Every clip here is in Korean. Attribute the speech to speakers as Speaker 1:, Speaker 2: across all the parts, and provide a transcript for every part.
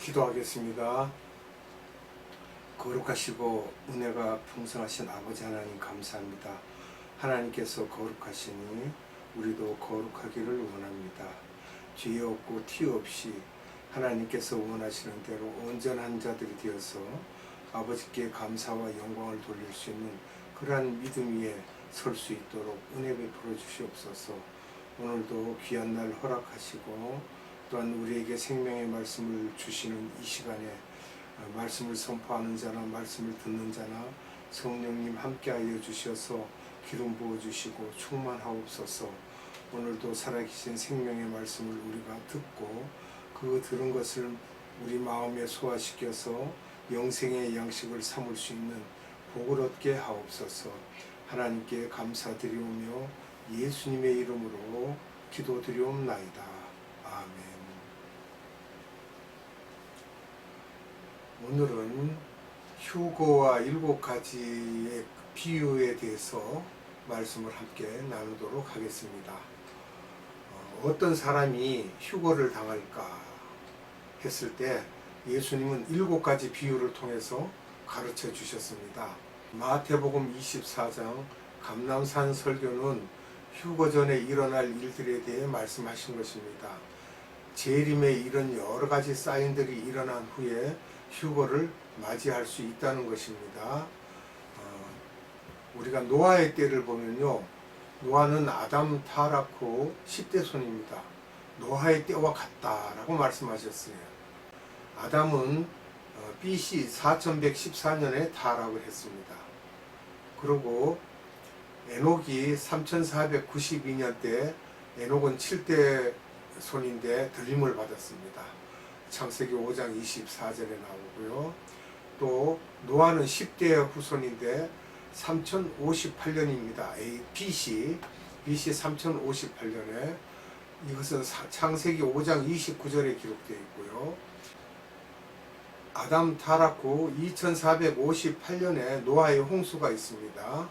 Speaker 1: 기도하겠습니다. 거룩하시고 은혜가 풍성하신 아버지 하나님 감사합니다. 하나님께서 거룩하시니 우리도 거룩하기를 원합니다. 죄 없고 티 없이 하나님께서 원하시는 대로 온전한 자들이 되어서 아버지께 감사와 영광을 돌릴 수 있는 그러한 믿음 위에 설 수 있도록 은혜 베풀어 주시옵소서. 오늘도 귀한 날 허락하시고 또한 우리에게 생명의 말씀을 주시는 이 시간에 말씀을 선포하는 자나 말씀을 듣는 자나 성령님 함께하여 주셔서 기름 부어주시고 충만하옵소서. 오늘도 살아계신 생명의 말씀을 우리가 듣고 그 들은 것을 우리 마음에 소화시켜서 영생의 양식을 삼을 수 있는 복을 얻게 하옵소서. 하나님께 감사드리오며 예수님의 이름으로 기도드리옵나이다. 아멘. 오늘은 휴거와 7가지의 비유에 대해서 말씀을 함께 나누도록 하겠습니다. 어떤 사람이 휴거를 당할까 했을 때 예수님은 7가지 비유를 통해서 가르쳐 주셨습니다. 마태복음 24장 감람산 설교는 휴거 전에 일어날 일들에 대해 말씀하신 것입니다. 재림에 이런 여러 가지 사인들이 일어난 후에 휴거를 맞이할 수 있다는 것입니다. 우리가 노아의 때를 보면요, 노아는 아담 타락 후 10대 손입니다. 노아의 때와 같다라고 말씀하셨어요. 아담은 BC 4114년에 타락을 했습니다. 그리고 에녹이 3492년 때 에녹은 7대 손인데 들림을 받았습니다. 창세기 5장 24절에 나오고요. 또 노아는 10대 후손인데 3058년입니다. BC 3058년에 이것은 창세기 5장 29절에 기록되어 있고요. 아담 타락 후 2458년에 노아의 홍수가 있습니다.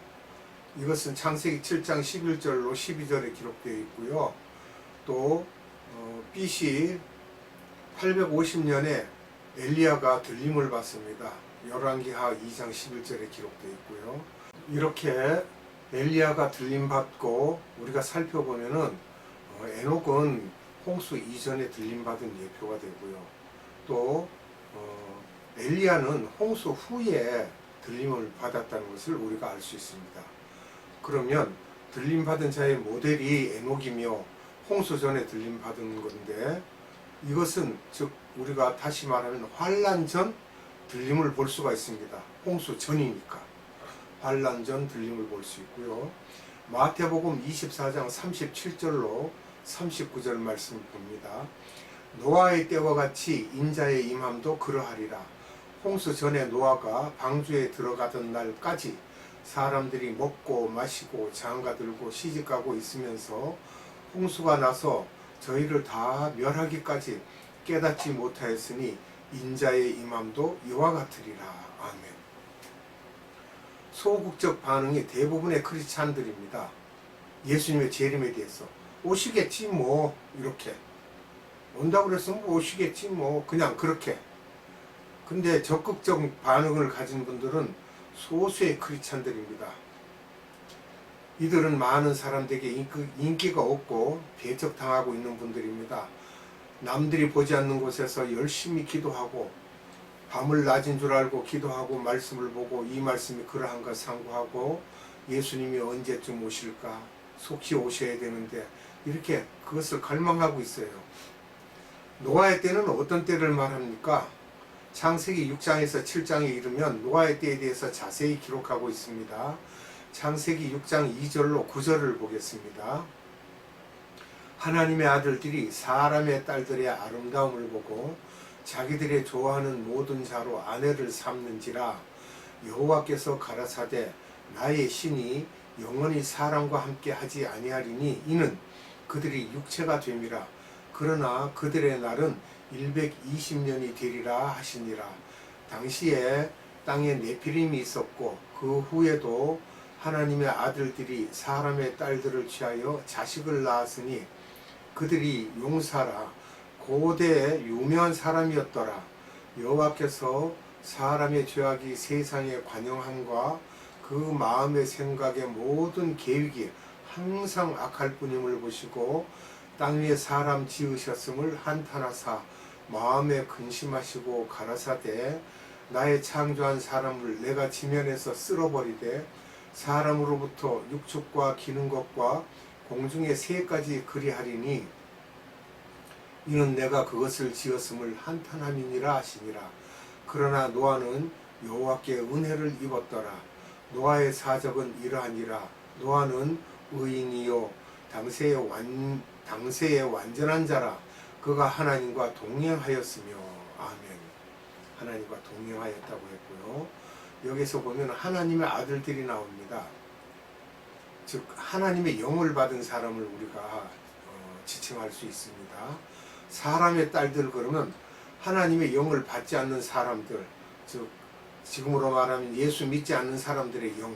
Speaker 1: 이것은 창세기 7장 11절로 12절에 기록되어 있고요. 또 BC 850년에 엘리야가 들림을 받습니다. 열왕기하 2장 11절에 기록되어 있고요. 이렇게 엘리야가 들림받고 우리가 살펴보면은 에녹은 홍수 이전에 들림받은 예표가 되고요. 또 엘리야는 홍수 후에 들림을 받았다는 것을 우리가 알 수 있습니다. 그러면 들림받은 자의 모델이 에녹이며 홍수 전에 들림받은 건데, 이것은 즉 우리가 다시 말하면 환란 전 들림을 볼 수가 있습니다. 홍수 전이니까 환란 전 들림을 볼 수 있고요. 마태복음 24장 37절로 39절 말씀을 봅니다. 노아의 때와 같이 인자의 임함도 그러하리라. 홍수 전에 노아가 방주에 들어가던 날까지 사람들이 먹고 마시고 장가들고 시집가고 있으면서 홍수가 나서 저희를 다 멸하기까지 깨닫지 못하였으니 인자의 임함도 이와 같으리라. 아멘. 소극적 반응이 대부분의 크리스찬들입니다. 예수님의 재림에 대해서 오시겠지 뭐, 이렇게 온다고 그랬으면 오시겠지 뭐, 그냥 그렇게. 근데 적극적 반응을 가진 분들은 소수의 크리스찬들입니다. 이들은 많은 사람들에게 인기가 없고 배척당하고 있는 분들입니다. 남들이 보지 않는 곳에서 열심히 기도하고 밤을 낮인 줄 알고 기도하고 말씀을 보고 이 말씀이 그러한가 상고하고 예수님이 언제쯤 오실까, 속히 오셔야 되는데 이렇게 그것을 갈망하고 있어요. 노아의 때는 어떤 때를 말합니까? 창세기 6장에서 7장에 이르면 노아의 때에 대해서 자세히 기록하고 있습니다. 창세기 6장 2절로 9절을 보겠습니다. 하나님의 아들들이 사람의 딸들의 아름다움을 보고 자기들의 좋아하는 모든 자로 아내를 삼는지라. 여호와께서 가라사대 나의 신이 영원히 사람과 함께 하지 아니하리니 이는 그들이 육체가 됨이라. 그러나 그들의 날은 120년이 되리라 하시니라. 당시에 땅에 네피림이 있었고 그 후에도 하나님의 아들들이 사람의 딸들을 취하여 자식을 낳았으니 그들이 용사라 고대의 유명한 사람이었더라. 여호와께서 사람의 죄악이 세상에 관영함과 그 마음의 생각의 모든 계획이 항상 악할 뿐임을 보시고 땅 위에 사람 지으셨음을 한탄하사 마음에 근심하시고 가라사대 나의 창조한 사람을 내가 지면에서 쓸어버리되 사람으로부터 육축과 기는 것과 공중의 새까지 그리하리니 이는 내가 그것을 지었음을 한탄함이니라 하시니라. 그러나 노아는 여호와께 은혜를 입었더라. 노아의 사적은 이러하니라. 노아는 의인이요 당세의 완전한 자라. 그가 하나님과 동행하였으며. 아멘. 하나님과 동행하였다고 했고요. 여기서 보면 하나님의 아들들이 나옵니다. 즉 하나님의 영을 받은 사람을 우리가 지칭할 수 있습니다. 사람의 딸들 그러면 하나님의 영을 받지 않는 사람들, 즉 지금으로 말하면 예수 믿지 않는 사람들의 영,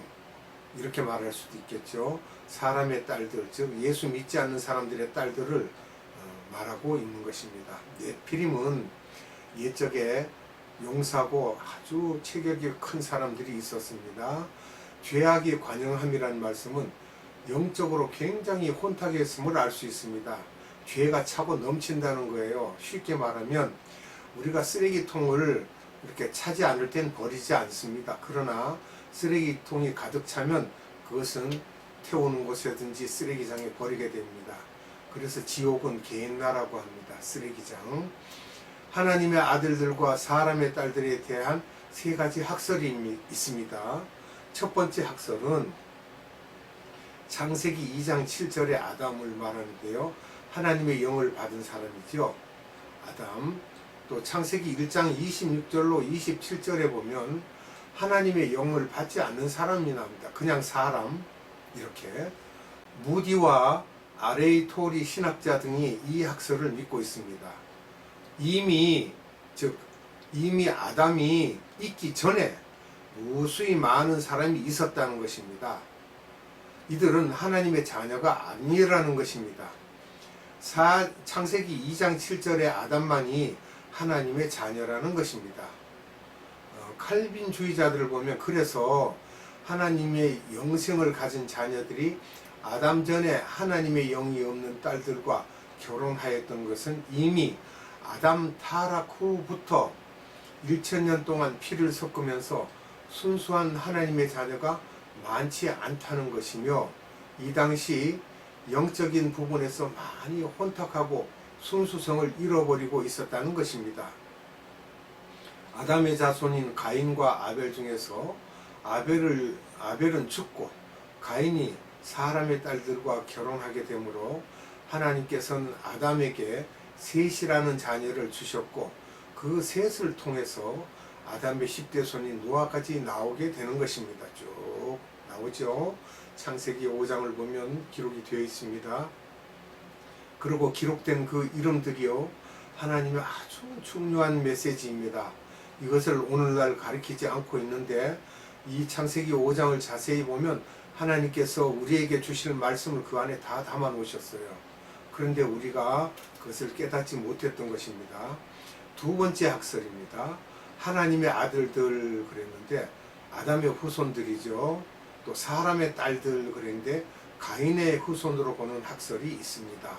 Speaker 1: 이렇게 말할 수도 있겠죠. 사람의 딸들, 즉 예수 믿지 않는 사람들의 딸들을 말하고 있는 것입니다. 네피림은 옛적에 용사고 아주 체격이 큰 사람들이 있었습니다. 죄악이 관영함이라는 말씀은 영적으로 굉장히 혼탁했음을 알 수 있습니다. 죄가 차고 넘친다는 거예요. 쉽게 말하면 우리가 쓰레기통을 이렇게 차지 않을 땐 버리지 않습니다. 그러나 쓰레기통이 가득 차면 그것은 태우는 곳에든지 쓰레기장에 버리게 됩니다. 그래서 지옥은 게hen나라고 합니다. 쓰레기장. 하나님의 아들들과 사람의 딸들에 대한 세 가지 학설이 있습니다. 첫 번째 학설은 창세기 2장 7절의 아담을 말하는데요. 하나님의 영을 받은 사람이죠. 아담. 또 창세기 1장 26절로 27절에 보면 하나님의 영을 받지 않는 사람이 나옵니다. 그냥 사람. 이렇게. 무디와 아레이 토리 신학자 등이 이 학설을 믿고 있습니다. 이미 아담이 있기 전에 무수히 많은 사람이 있었다는 것입니다. 이들은 하나님의 자녀가 아니라는 것입니다. 창세기 2장 7절의 아담만이 하나님의 자녀라는 것입니다. 칼빈주의자들을 보면 그래서 하나님의 영생을 가진 자녀들이 아담 전에 하나님의 영이 없는 딸들과 결혼하였던 것은 이미 아담 타락 후부터 1000년 동안 피를 섞으면서 순수한 하나님의 자녀가 많지 않다는 것이며 이 당시 영적인 부분에서 많이 혼탁하고 순수성을 잃어버리고 있었다는 것입니다. 아담의 자손인 가인과 아벨 중에서 아벨은 죽고 가인이 사람의 딸들과 결혼하게 되므로 하나님께서는 아담에게 셋이라는 자녀를 주셨고 그 셋을 통해서 아담의 10대 손인 노아까지 나오게 되는 것입니다. 쭉 나오죠. 창세기 5장을 보면 기록이 되어 있습니다. 그리고 기록된 그 이름들이요 하나님의 아주 중요한 메시지입니다. 이것을 오늘날 가르치지 않고 있는데 이 창세기 5장을 자세히 보면 하나님께서 우리에게 주실 말씀을 그 안에 다 담아 놓으셨어요. 그런데 우리가 그것을 깨닫지 못했던 것입니다. 두 번째 학설입니다. 하나님의 아들들 그랬는데 아담의 후손들이죠. 또 사람의 딸들 그랬는데 가인의 후손으로 보는 학설이 있습니다.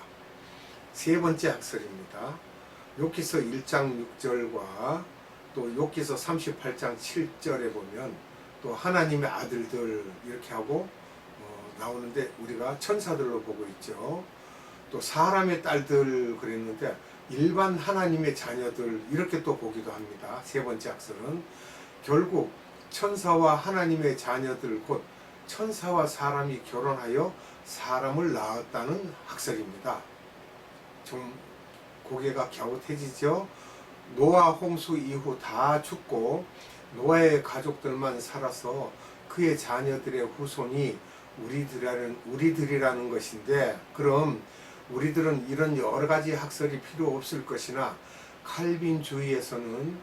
Speaker 1: 세 번째 학설입니다. 욥기서 1장 6절과 또 욥기서 38장 7절에 보면 또 하나님의 아들들 이렇게 하고 나오는데 우리가 천사들로 보고 있죠. 또 사람의 딸들 그랬는데 일반 하나님의 자녀들 이렇게 또 보기도 합니다. 세 번째 학설은 결국 천사와 하나님의 자녀들 곧 천사와 사람이 결혼하여 사람을 낳았다는 학설입니다. 좀 고개가 갸웃해지죠. 노아 홍수 이후 다 죽고 노아의 가족들만 살아서 그의 자녀들의 후손이 우리들이라는 것인데 그럼 우리들은 이런 여러 가지 학설이 필요 없을 것이나 칼빈주의에서는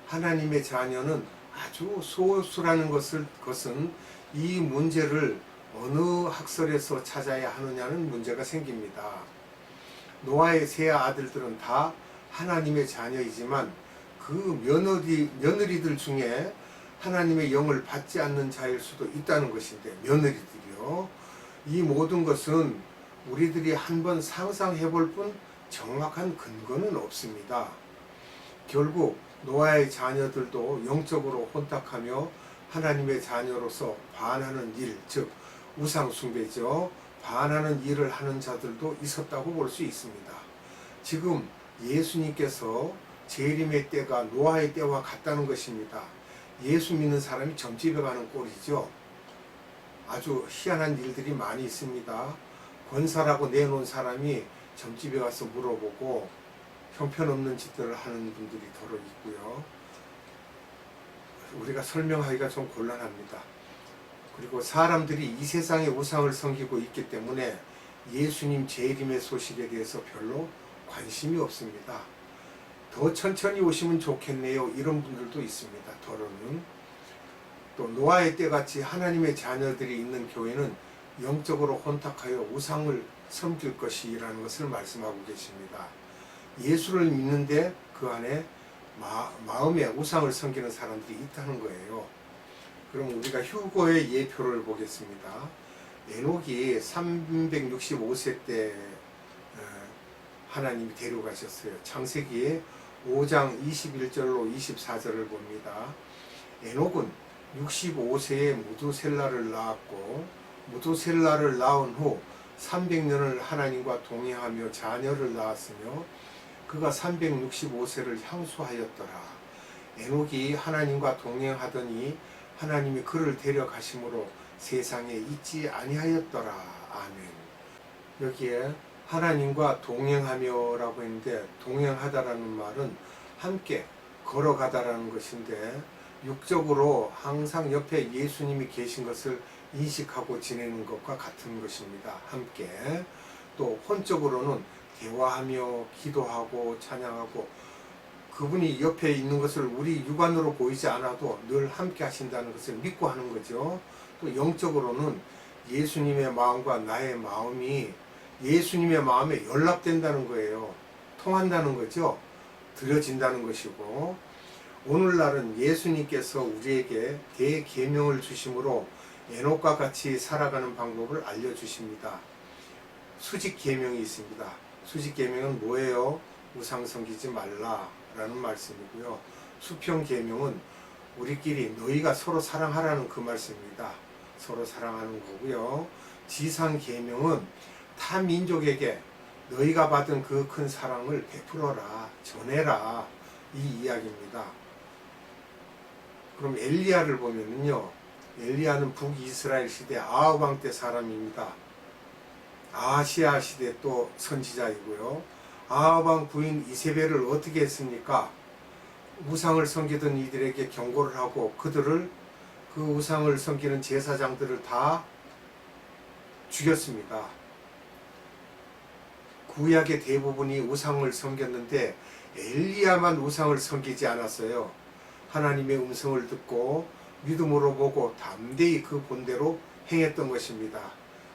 Speaker 1: 하나님의 자녀는 아주 소수라는 것은 이 문제를 어느 학설에서 찾아야 하느냐는 문제가 생깁니다. 노아의 세 아들들은 다 하나님의 자녀이지만 그 며느리들 중에 하나님의 영을 받지 않는 자일 수도 있다는 것인데, 며느리들이요. 이 모든 것은 우리들이 한번 상상해 볼 뿐 정확한 근거는 없습니다. 결국 노아의 자녀들도 영적으로 혼탁하며 하나님의 자녀로서 반하는 일, 즉 우상 숭배죠. 반하는 일을 하는 자들도 있었다고 볼 수 있습니다. 지금 예수님께서 재림의 때가 노아의 때와 같다는 것입니다. 예수 믿는 사람이 점집에 가는 꼴이죠. 아주 희한한 일들이 많이 있습니다. 권사라고 내놓은 사람이 점집에 가서 물어보고 형편없는 짓들을 하는 분들이 더러 있고요. 우리가 설명하기가 좀 곤란합니다. 그리고 사람들이 이 세상의 우상을 섬기고 있기 때문에 예수님 재림의 소식에 대해서 별로 관심이 없습니다. 더 천천히 오시면 좋겠네요. 이런 분들도 있습니다. 더러는. 또 노아의 때같이 하나님의 자녀들이 있는 교회는 영적으로 혼탁하여 우상을 섬길 것이라는 것을 말씀하고 계십니다. 예수를 믿는데 그 안에 마음에 우상을 섬기는 사람들이 있다는 거예요. 그럼 우리가 휴거의 예표를 보겠습니다. 에녹이 365세 때 하나님이 데려가셨어요. 창세기에 5장 21절로 24절을 봅니다. 에녹은 65세에 무두셀라를 낳았고, 무두셀라를 낳은 후 300년을 하나님과 동행하며 자녀를 낳았으며 그가 365세를 향수하였더라. 에녹이 하나님과 동행하더니 하나님이 그를 데려가심으로 세상에 있지 아니하였더라. 아멘. 여기에 하나님과 동행하며라고 했는데, 동행하다라는 말은 함께 걸어가다라는 것인데, 육적으로 항상 옆에 예수님이 계신 것을 인식하고 지내는 것과 같은 것입니다. 함께. 또 혼적으로는 대화하며 기도하고 찬양하고, 그분이 옆에 있는 것을 우리 육안으로 보이지 않아도 늘 함께 하신다는 것을 믿고 하는 거죠. 또 영적으로는 예수님의 마음과 나의 마음이 예수님의 마음에 연락된다는 거예요. 통한다는 거죠. 드려진다는 것이고, 오늘날은 예수님께서 우리에게 대계명을 주심으로 에녹과 같이 살아가는 방법을 알려주십니다. 수직계명이 있습니다. 수직계명은 뭐예요? 우상 섬기지 말라라는 말씀이고요. 수평계명은 우리끼리 너희가 서로 사랑하라는 그 말씀입니다. 서로 사랑하는 거고요. 지상계명은 타 민족에게 너희가 받은 그 큰 사랑을 베풀어라, 전해라, 이 이야기입니다. 그럼 엘리야를 보면은요, 엘리야는 북이스라엘 시대 아합 왕 때 사람입니다. 아하시아 시대 또 선지자이고요. 아합 왕 부인 이세벨을 어떻게 했습니까? 우상을 섬기던 이들에게 경고를 하고 그들을, 그 우상을 섬기는 제사장들을 다 죽였습니다. 구약의 대부분이 우상을 섬겼는데 엘리야만 우상을 섬기지 않았어요. 하나님의 음성을 듣고 믿음으로 보고 담대히 그 본대로 행했던 것입니다.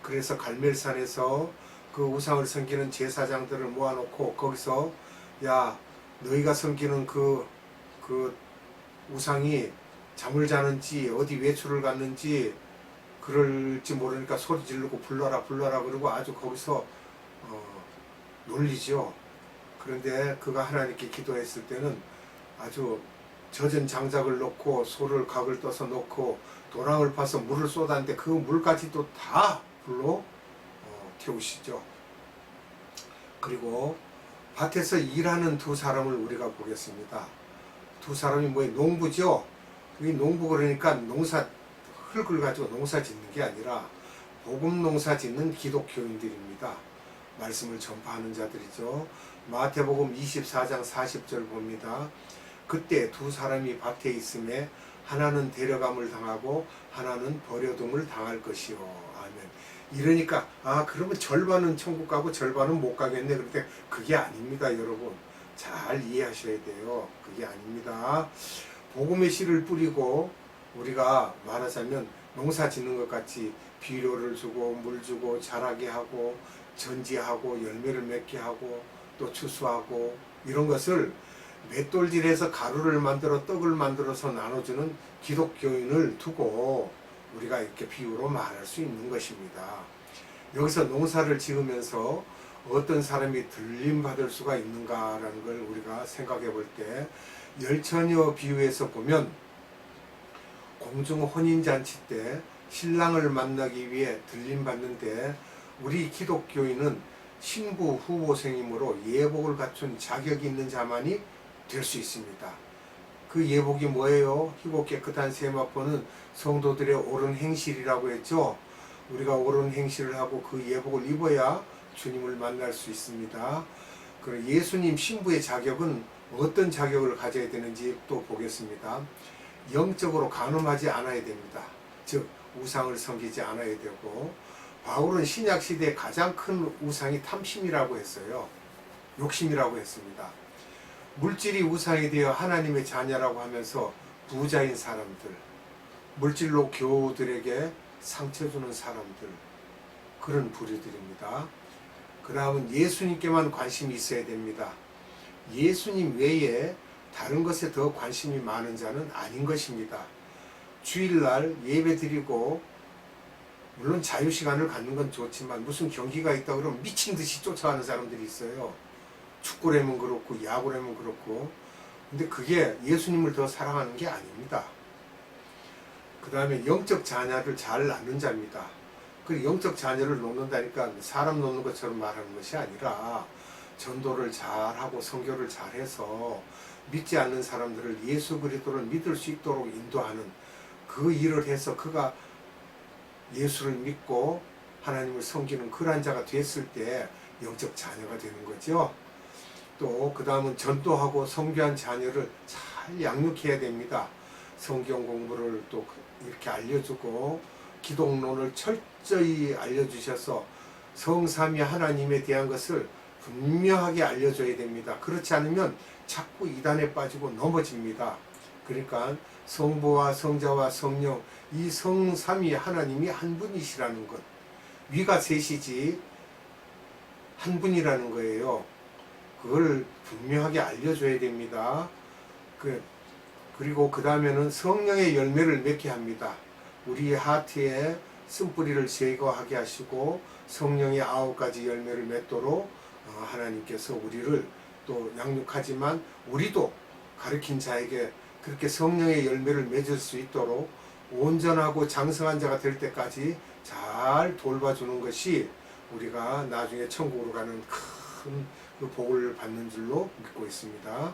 Speaker 1: 그래서 갈멜산에서 그 우상을 섬기는 제사장들을 모아놓고 거기서, 야, 너희가 섬기는 그 우상이 잠을 자는지 어디 외출을 갔는지 그럴지 모르니까 소리 지르고 불러라 그러고 아주 거기서 놀리죠. 그런데 그가 하나님께 기도했을 때는 아주 젖은 장작을 넣고 소를 각을 떠서 넣고 도랑을 파서 물을 쏟았는데 그 물까지도 다 불로 태우시죠. 그리고 밭에서 일하는 두 사람을 우리가 보겠습니다. 두 사람이 뭐예요? 농부죠. 이 농부 그러니까 흙을 가지고 농사 짓는 게 아니라 복음 농사 짓는 기독교인들입니다. 말씀을 전파하는 자들이죠. 마태복음 24장 40절 봅니다. 그때 두 사람이 밭에 있음에 하나는 데려감을 당하고 하나는 버려둠을 당할 것이요. 아멘. 이러니까 그러면 절반은 천국 가고 절반은 못 가겠네. 그런데 그게 아닙니다, 여러분. 잘 이해하셔야 돼요. 그게 아닙니다. 복음의 씨를 뿌리고 우리가 말하자면 농사 짓는 것 같이 비료를 주고 물 주고 자라게 하고 전지하고 열매를 맺게 하고 또 추수하고 이런 것을 맷돌질해서 가루를 만들어 떡을 만들어서 나눠주는 기독교인을 두고 우리가 이렇게 비유로 말할 수 있는 것입니다. 여기서 농사를 지으면서 어떤 사람이 들림받을 수가 있는가라는 걸 우리가 생각해 볼 때 열처녀 비유에서 보면 공중 혼인잔치 때 신랑을 만나기 위해 들림받는데 우리 기독교인은 신부 후보생이므로 예복을 갖춘 자격이 있는 자만이 될 수 있습니다. 그 예복이 뭐예요? 희고 깨끗한 세마포는 성도들의 옳은 행실이라고 했죠. 우리가 옳은 행실을 하고 그 예복을 입어야 주님을 만날 수 있습니다. 그럼 예수님 신부의 자격은 어떤 자격을 가져야 되는지 또 보겠습니다. 영적으로 간음하지 않아야 됩니다. 즉 우상을 섬기지 않아야 되고, 바울은 신약시대의 가장 큰 우상이 탐심이라고 했어요. 욕심이라고 했습니다. 물질이 우상이 되어 하나님의 자녀라고 하면서 부자인 사람들, 물질로 교우들에게 상처 주는 사람들, 그런 부류들입니다. 그 다음은 예수님께만 관심이 있어야 됩니다. 예수님 외에 다른 것에 더 관심이 많은 자는 아닌 것입니다. 주일날 예배 드리고, 물론 자유시간을 갖는 건 좋지만 무슨 경기가 있다 그러면 미친 듯이 쫓아가는 사람들이 있어요. 축구라면 그렇고 야구라면 그렇고. 근데 그게 예수님을 더 사랑하는 게 아닙니다. 그 다음에 영적 자녀를 잘 낳는 자입니다. 그 영적 자녀를 놓는다니까 사람 놓는 것처럼 말하는 것이 아니라 전도를 잘하고 선교를 잘해서 믿지 않는 사람들을 예수 그리스도를 믿을 수 있도록 인도하는 그 일을 해서 그가 예수를 믿고 하나님을 섬기는 그런 자가 됐을 때 영적 자녀가 되는 거죠. 또 그 다음은 전도하고 선교한 자녀를 잘 양육해야 됩니다. 성경 공부를 또 이렇게 알려주고 기독론을 철저히 알려주셔서 성삼위 하나님에 대한 것을 분명하게 알려줘야 됩니다. 그렇지 않으면 자꾸 이단에 빠지고 넘어집니다. 그러니까 성부와 성자와 성령, 이 성삼위 하나님이 한 분이시라는 것, 위가 셋이지 한 분이라는 거예요. 그걸 분명하게 알려줘야 됩니다. 그리고 그 다음에는 성령의 열매를 맺게 합니다. 우리의 하트에 쓴뿌리를 제거하게 하시고 성령의 9가지 열매를 맺도록 하나님께서 우리를 또 양육하지만 우리도 가르친 자에게 그렇게 성령의 열매를 맺을 수 있도록 온전하고 장성한 자가 될 때까지 잘 돌봐주는 것이 우리가 나중에 천국으로 가는 큰 그 복을 받는 줄로 믿고 있습니다.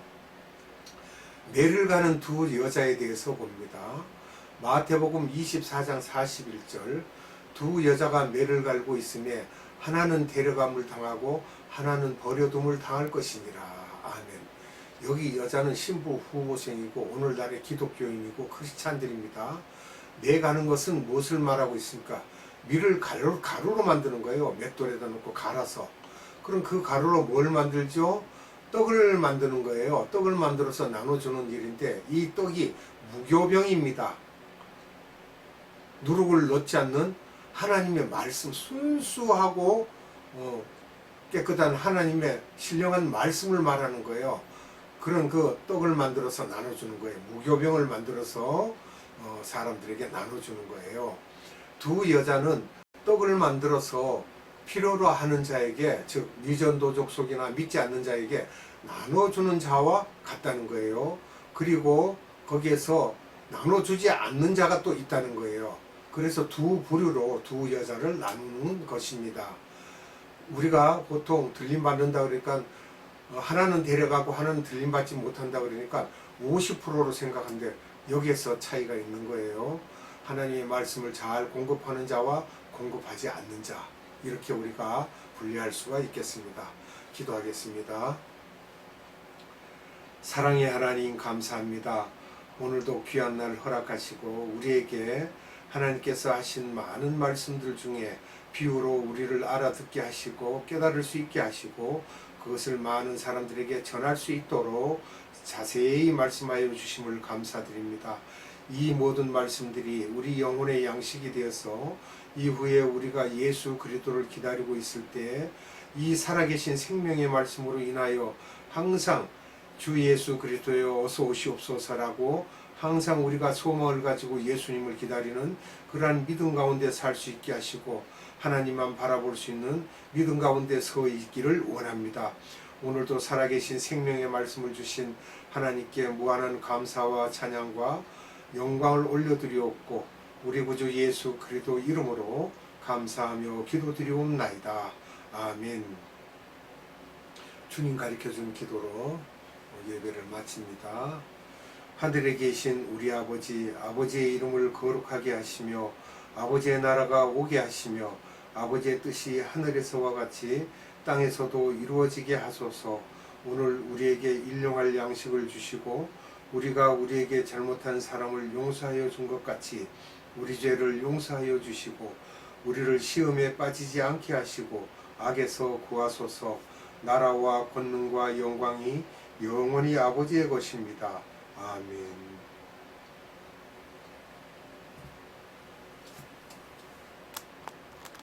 Speaker 1: 매를 가는 두 여자에 대해서 봅니다. 마태복음 24장 41절, 두 여자가 매를 갈고 있으며 하나는 데려감을 당하고 하나는 버려둠을 당할 것이니라. 아멘. 여기 여자는 신부 후보생이고 오늘날의 기독교인이고 크리스찬들입니다. 매 가는 것은 무엇을 말하고 있습니까? 밀을 가루로 만드는 거예요. 맷돌에다 넣고 갈아서. 그럼 그 가루로 뭘 만들죠? 떡을 만드는 거예요. 떡을 만들어서 나눠주는 일인데 이 떡이 무교병입니다. 누룩을 넣지 않는 하나님의 말씀, 순수하고 깨끗한 하나님의 신령한 말씀을 말하는 거예요. 그런 그 떡을 만들어서 나눠주는 거예요. 무교병을 만들어서 사람들에게 나눠주는 거예요. 두 여자는 떡을 만들어서 필요로 하는 자에게, 즉 미전도적 속이나 믿지 않는 자에게 나눠주는 자와 같다는 거예요. 그리고 거기에서 나눠주지 않는 자가 또 있다는 거예요. 그래서 두 부류로 두 여자를 나누는 것입니다. 우리가 보통 들림받는다 그러니까 하나는 데려가고 하나는 들림받지 못한다 그러니까 50%로 생각하는데 여기에서 차이가 있는 거예요. 하나님의 말씀을 잘 공급하는 자와 공급하지 않는 자, 이렇게 우리가 분리할 수가 있겠습니다. 기도하겠습니다. 사랑의 하나님 감사합니다. 오늘도 귀한 날 허락하시고 우리에게 하나님께서 하신 많은 말씀들 중에 비유로 우리를 알아듣게 하시고 깨달을 수 있게 하시고 그것을 많은 사람들에게 전할 수 있도록 자세히 말씀하여 주심을 감사드립니다. 이 모든 말씀들이 우리 영혼의 양식이 되어서 이후에 우리가 예수 그리스도를 기다리고 있을 때 이 살아계신 생명의 말씀으로 인하여 항상 주 예수 그리스도여 어서 오시옵소서라고 항상 우리가 소망을 가지고 예수님을 기다리는 그러한 믿음 가운데 살 수 있게 하시고 하나님만 바라볼 수 있는 믿음 가운데 서 있기를 원합니다. 오늘도 살아계신 생명의 말씀을 주신 하나님께 무한한 감사와 찬양과 영광을 올려드리옵고 우리 구주 예수 그리스도 이름으로 감사하며 기도드리옵나이다. 아멘. 주님 가르쳐준 기도로 예배를 마칩니다. 하늘에 계신 우리 아버지, 아버지의 이름을 거룩하게 하시며 아버지의 나라가 오게 하시며 아버지의 뜻이 하늘에서와 같이 땅에서도 이루어지게 하소서. 오늘 우리에게 일용할 양식을 주시고 우리가 우리에게 잘못한 사람을 용서하여 준 것 같이 우리 죄를 용서하여 주시고 우리를 시험에 빠지지 않게 하시고 악에서 구하소서. 나라와 권능과 영광이 영원히 아버지의 것입니다. 아멘.